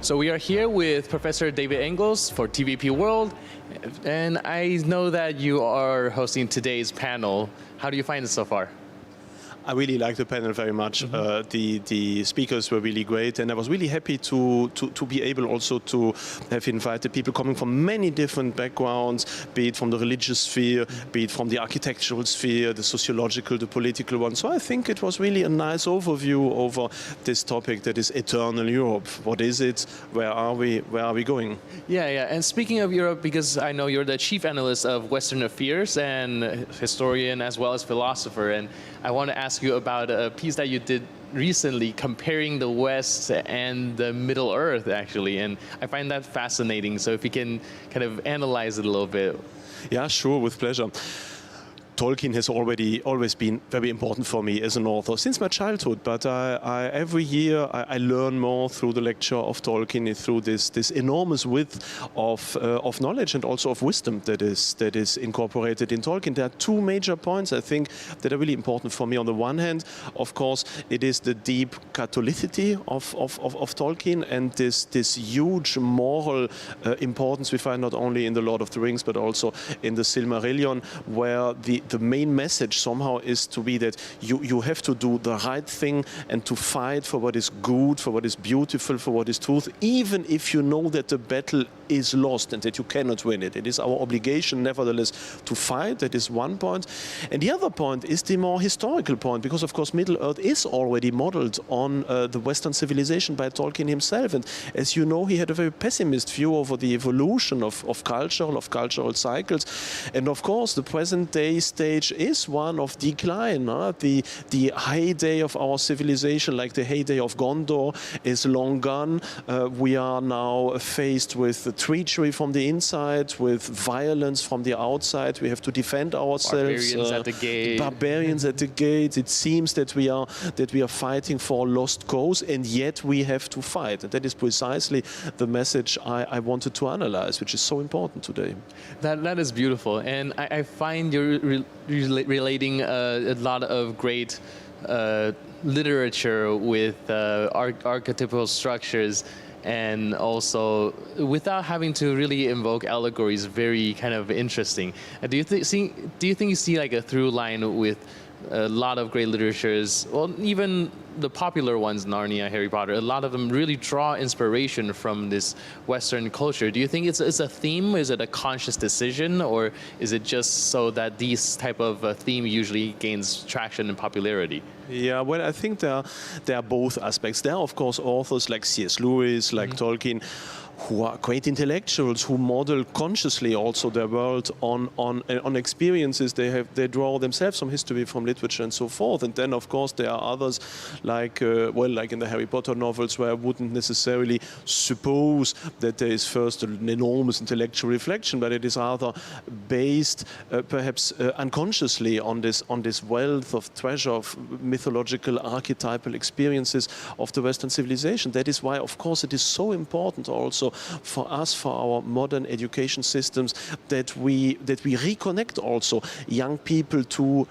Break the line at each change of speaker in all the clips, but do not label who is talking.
So we are here with Professor David Engels for TVP World, and I know that you are hosting today's panel. How do you find it so far?
I really liked the panel very much. The speakers were really great, and I was really happy to be able also to have invited people coming from many different backgrounds, be it from the religious sphere, be it from the architectural sphere, the sociological, the political one. So I think it was really a nice overview over this topic that is eternal Europe. What is it? Where are we? Where are we going?
Yeah. And speaking of Europe, because I know you're the chief analyst of Western affairs and historian as well as philosopher, and I want to ask you about a piece that you did recently comparing the West and the Middle Earth, actually, and I find that fascinating. So if you can kind of analyze it a little bit.
Yeah, sure, with pleasure. Tolkien has always been very important for me as an author since my childhood. But every year I learn more through the lecture of Tolkien, through this enormous width of knowledge and also of wisdom that is incorporated in Tolkien. There are two major points I think that are really important for me. On the one hand, of course, it is the deep Catholicity of Tolkien and this huge moral importance we find not only in the Lord of the Rings but also in the Silmarillion, where the main message somehow is to be that you have to do the right thing and to fight for what is good, for what is beautiful, for what is truth, even if you know that the battle is lost and that you cannot win it. It is our obligation, nevertheless, to fight. That is one point. And the other point is the more historical point, because, of course, Middle-earth is already modeled on the Western civilization by Tolkien himself. And as you know, he had a very pessimist view over the evolution of cultural cycles. And, of course, the present-day stage is one of decline. The heyday of our civilization, like the heyday of Gondor, is long gone. We are now faced with treachery from the inside, with violence from the outside. We have to defend ourselves.
Barbarians at the gate.
Barbarians at the gate. It seems that we are fighting for a lost cause, and yet we have to fight. And that is precisely the message I wanted to analyze, which is so important today.
That is beautiful, and I find you're relating a lot of great literature with archetypal structures, and also without having to really invoke allegories, very kind of interesting. Do you think you see like a through line with a lot of great literatures, well, even the popular ones, Narnia, Harry Potter, a lot of them really draw inspiration from this Western culture. Do you think it's a theme? Is it a conscious decision, or is it just so that these type of theme usually gains traction and popularity?
Yeah, well, I think there are both aspects. There are, of course, authors like C.S. Lewis, like Tolkien, who are great intellectuals, who model consciously also their world on experiences they draw themselves from history, from literature, and so forth. And then, of course, there are others like in the Harry Potter novels, where I wouldn't necessarily suppose that there is first an enormous intellectual reflection, but it is rather based, perhaps unconsciously, on this wealth of treasure of mythological, archetypal experiences of the Western civilization. That is why, of course, it is so important also for us, for our modern education systems, that we reconnect also young people to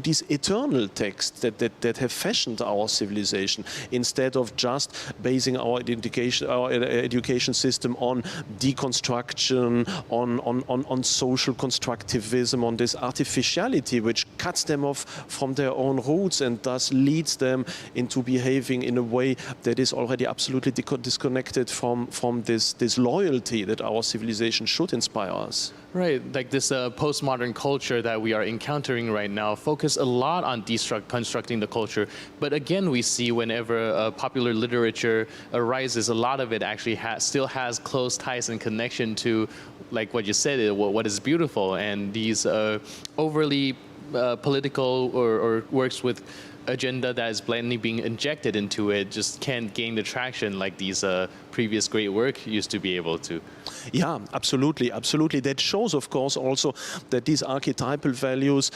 these eternal texts that have fashioned our civilization, instead of just basing our education system on deconstruction, on social constructivism, on this artificiality which cuts them off from their own roots and thus leads them into behaving in a way that is already absolutely disconnected from this loyalty that our civilization should inspire us.
Right, like this postmodern culture that we are encountering right now focus a lot on deconstructing the culture. But again, we see whenever popular literature arises, a lot of it actually still has close ties and connection to, like what you said, what is beautiful. And these overly political or works with agenda that is blatantly being injected into it just can't gain the traction like these previous great work used to be able to.
Yeah, absolutely. That shows, of course, also that these archetypal values,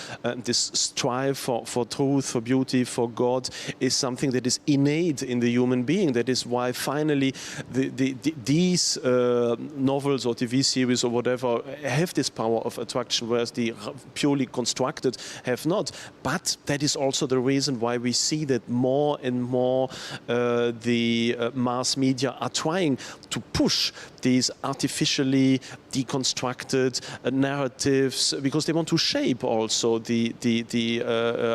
this strive for truth, for beauty, for God, is something that is innate in the human being. That is why finally these novels or TV series or whatever have this power of attraction, whereas the purely constructed have not. But that is also the reason why we see that more and more the mass media are trying to push these artificially deconstructed narratives, because they want to shape also the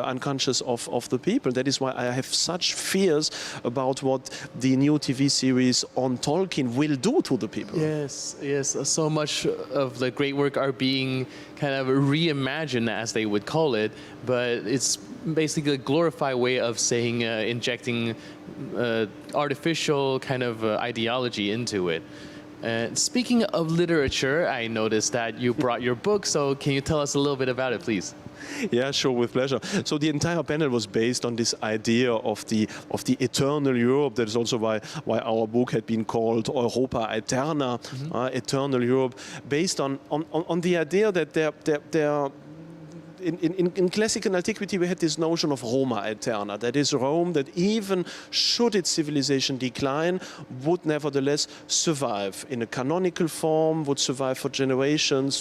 unconscious of the people. That is why I have such fears about what the new TV series on Tolkien will do to the people.
Yes, yes. So much of the great work are being kind of reimagined, as they would call it, but it's basically a glorified way of saying injecting artificial kind of ideology into it. Speaking of literature, I noticed that you brought your book, so can you tell us a little bit about it, please?
Yeah, sure, with pleasure. So the entire panel was based on this idea of the eternal Europe. That is also why our book had been called Europa Eterna, Eternal Europe, based on the idea that there in classical antiquity, we had this notion of Roma Eterna, that is Rome that even should its civilization decline, would nevertheless survive in a canonical form, would survive for generations,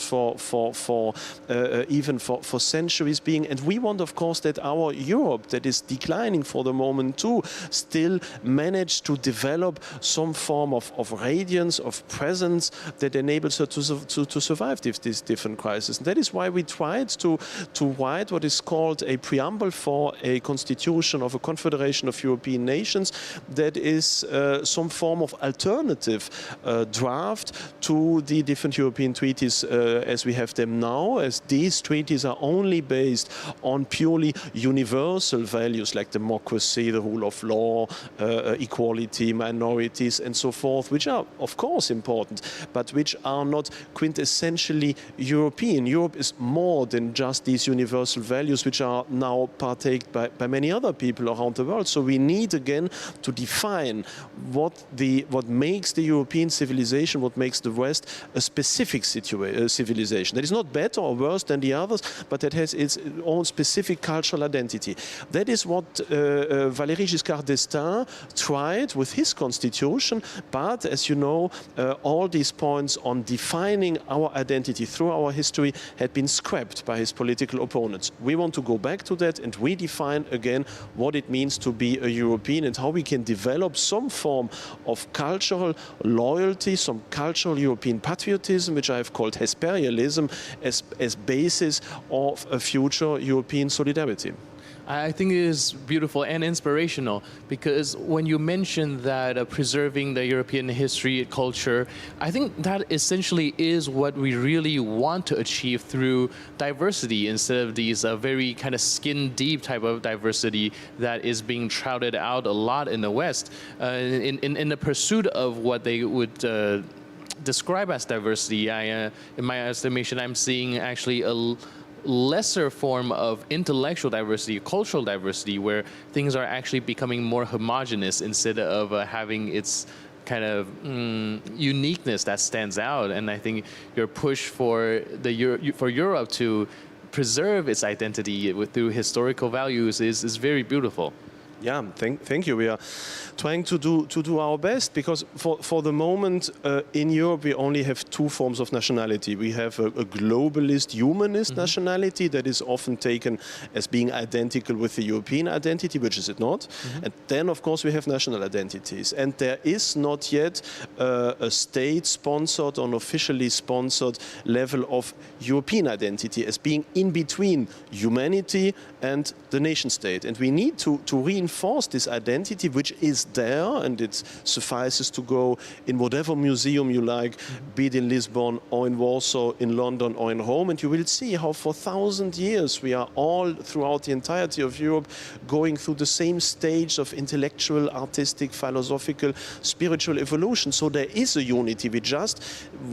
even for centuries being. And we want, of course, that our Europe, that is declining for the moment too, still manage to develop some form of radiance, of presence that enables her to survive these different crises. And that is why we tried to write what is called a preamble for a constitution of a confederation of European nations that is some form of alternative draft to the different European treaties as we have them now, as these treaties are only based on purely universal values like democracy, the rule of law, equality, minorities, and so forth, which are, of course, important, but which are not quintessentially European. Europe is more than just these universal values, which are now partaked by many other people around the world. So we need again to define what makes the European civilization, what makes the West a specific civilization that is not better or worse than the others, but that has its own specific cultural identity. That is what Valéry Giscard d'Estaing tried with his constitution, but as you know, all these points on defining our identity through our history had been scrapped by his political opponents. We want to go back to that and redefine again what it means to be a European and how we can develop some form of cultural loyalty, some cultural European patriotism, which I have called Hesperialism, as basis of a future European solidarity.
I think it is beautiful and inspirational, because when you mentioned that preserving the European history, culture, I think that essentially is what we really want to achieve through diversity, instead of these very kind of skin-deep type of diversity that is being shrouded out a lot in the West, in the pursuit of what they would describe as diversity. In my estimation, I'm seeing actually a lesser form of intellectual diversity, cultural diversity, where things are actually becoming more homogenous instead of having its kind of uniqueness that stands out. And I think your push for Europe to preserve its identity through historical values is very beautiful.
Yeah, thank you. We are trying to do our best, because for the moment in Europe we only have two forms of nationality. We have a globalist, humanist nationality that is often taken as being identical with the European identity, which is it not. And then, of course, we have national identities. And there is not yet a state-sponsored or officially sponsored level of European identity as being in between humanity and the nation-state. And we need to reinforce this identity, which is there, and it suffices to go in whatever museum you like, be it in Lisbon or in Warsaw, in London or in Rome, and you will see how for 1,000 years we are all throughout the entirety of Europe going through the same stage of intellectual, artistic, philosophical, spiritual evolution. So there is a unity. We just,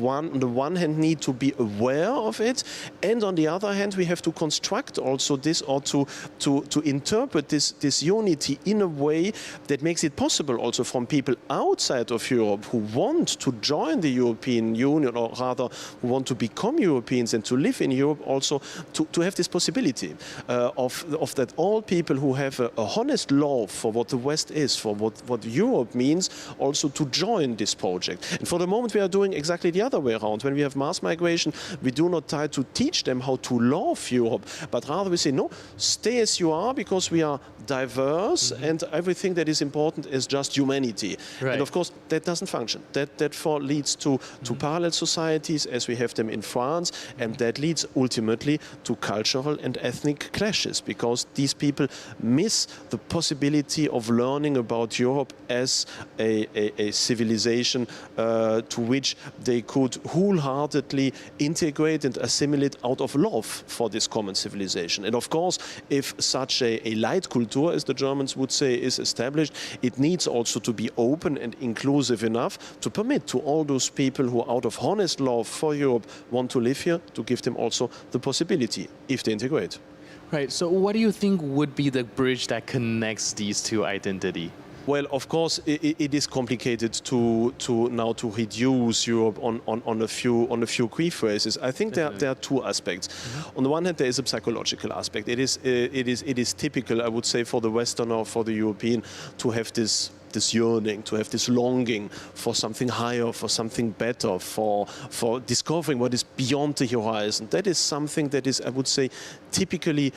on the one hand, need to be aware of it, and on the other hand, we have to construct also this, or to interpret this unity in a way that makes it possible also from people outside of Europe who want to join the European Union, or rather who want to become Europeans and to live in Europe, also to have this possibility of that all people who have a honest love for what the West is, for what Europe means, also to join this project. And for the moment we are doing exactly the other way around. When we have mass migration, we do not try to teach them how to love Europe, but rather we say, no, stay as you are, because we are diverse, and everything that is important is just humanity.
Right.
And of course that doesn't function. That therefore leads to parallel societies as we have them in France, and that leads ultimately to cultural and ethnic clashes, because these people miss the possibility of learning about Europe as a civilization to which they could wholeheartedly integrate and assimilate out of love for this common civilization. And of course, if such a Leitkultur, as the Germans would say, is established, it needs also to be open and inclusive enough to permit to all those people who, out of honest love for Europe, want to live here, to give them also the possibility, if they integrate.
Right. So what do you think would be the bridge that connects these two identities?
Well, of course, it is complicated to now to reduce Europe on a few key phrases. I think there are two aspects. On the one hand, there is a psychological aspect. It is typical, I would say, for the Westerner, for the European, to have this yearning, to have this longing for something higher, for something better, for discovering what is beyond the horizon. That is something that is, I would say, typically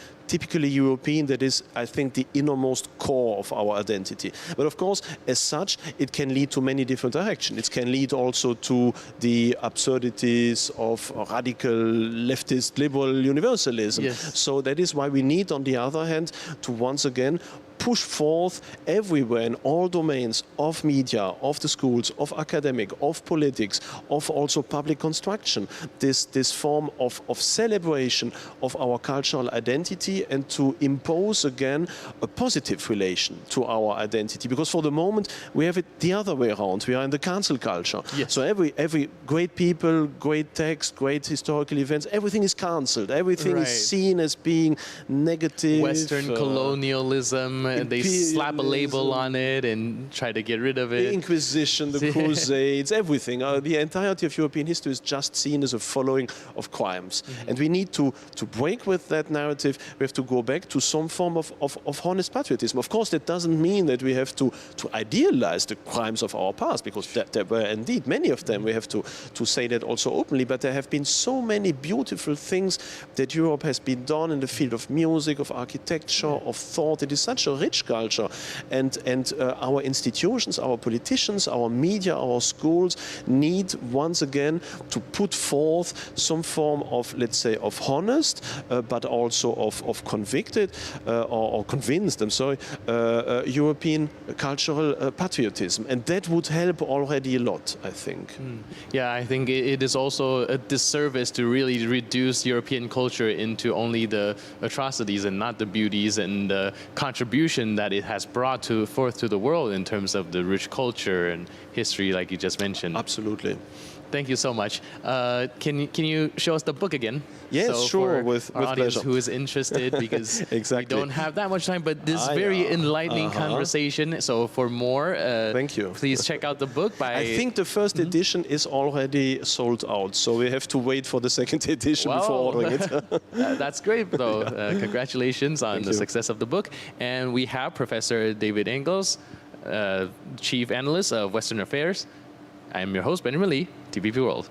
European. That is, I think, the innermost core of our identity. But of course, as such, it can lead to many different directions. It can lead also to the absurdities of radical leftist liberal universalism.
Yes.
So that is why we need, on the other hand, to once again push forth everywhere in all domains of media, of the schools, of academic, of politics, of also public construction, this form of celebration of our cultural identity, and to impose again a positive relation to our identity. Because for the moment we have it the other way around. We are in the cancel culture.
Yes.
So every great people, great text, great historical events, everything is cancelled. Everything
Right.
is seen as being negative.
Western colonialism, and they slap a label on it and try to get rid of
The
it.
Inquisition, the Crusades, everything. The entirety of European history is just seen as a following of crimes. And we need to break with that narrative. We have to go back to some form of honest patriotism. Of course, that doesn't mean that we have to idealize the crimes of our past, because there were indeed many of them. We have to say that also openly. But there have been so many beautiful things that Europe has been done in the field of music, of architecture, of thought. It is such a rich culture. And our institutions, our politicians, our media, our schools need once again to put forth some form of, let's say, of honest, but also of convicted or convinced, European cultural patriotism. And that would help already a lot, I think.
Yeah, I think it is also a disservice to really reduce European culture into only the atrocities and not the beauties and the contribution that it has brought forth to the world in terms of the rich culture and history, like you just mentioned.
Absolutely.
Thank you so much. Can you show us the book again?
Yes,
so
sure,
for
with
our audience
pleasure.
who is interested, because
Exactly.
we don't have that much time, but this very enlightening conversation. So for more,
Thank you.
Please check out the book by...
I think the first edition is already sold out, so we have to wait for the second edition before ordering it.
That's great, though. Congratulations on
Thank
the
you.
success of the book. And we have Professor David Engels, Chief Analyst of Western Affairs. I'm your host, Benjamin Lee, TVP World.